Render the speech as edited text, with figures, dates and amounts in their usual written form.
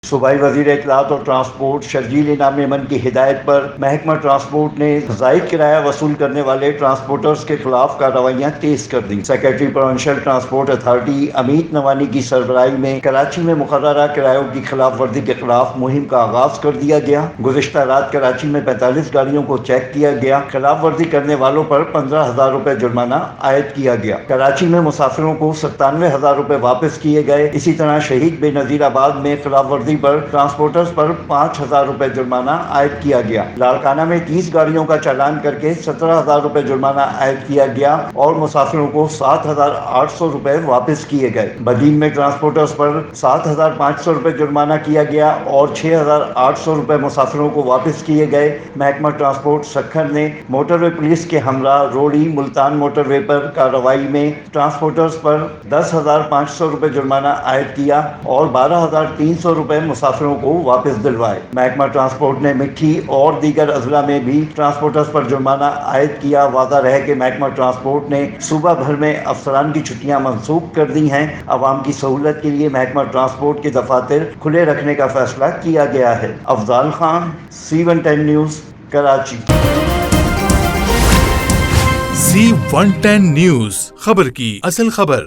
صوبائی وزیر اطلاعات اور ٹرانسپورٹ شرجیل انعام ایمن کی ہدایت پر محکمہ ٹرانسپورٹ نے زائد کرایہ وصول کرنے والے ٹرانسپورٹرز کے خلاف کارروائیاں تیز کر دیں۔ Secretary provincial transport authority Amit Nawani کی سربراہی میں کراچی میں مقررہ کرایوں کی خلاف ورزی کے خلاف مہم کا آغاز کر دیا گیا۔ گزشتہ رات کراچی میں 45 گاڑیوں کو چیک کیا گیا۔ خلاف ورزی کرنے والوں پر 15,000 روپے جرمانہ عائد کیا گیا۔ کراچی میں مسافروں کو 97,000 روپے واپس کیے گئے۔ اسی طرح شہید بے نظیر آباد میں خلاف ورزی پر ٹرانسپورٹرز پر 5,000 روپے جرمانہ عائد کیا گیا۔ لاڑکانہ میں 30 گاڑیوں کا چالان کر کے 17,000 روپے جرمانہ عائد کیا گیا اور مسافروں کو 7,800 روپے واپس کیے گئے۔ بدین میں ٹرانسپورٹرز پر 7,500 روپے جرمانہ کیا گیا اور 6,800 روپے مسافروں کو واپس کیے گئے۔ محکمہ ٹرانسپورٹ سکھر نے موٹر وے پولیس کے ہمراہ روڑی ملتان موٹر وے پر کارروائی میں ٹرانسپورٹرز پر 10,500 روپے جرمانہ عائد کیا اور 12,300 روپے مسافروں کو واپس دلوائے۔ محکمہ ٹرانسپورٹ نے مٹھی اور دیگر اضلاع میں بھی ٹرانسپورٹرز پر جرمانہ عائد کیا۔ واضح رہے کہ محکمہ ٹرانسپورٹ نے صوبہ بھر میں افسران کی چھٹیاں منسوخ کر دی ہیں۔ عوام کی سہولت کے لیے محکمہ ٹرانسپورٹ کے دفاتر کھلے رکھنے کا فیصلہ کیا گیا ہے۔ Afzal Khan, C110 news, Karachi. C110 news, خبر کی اصل خبر۔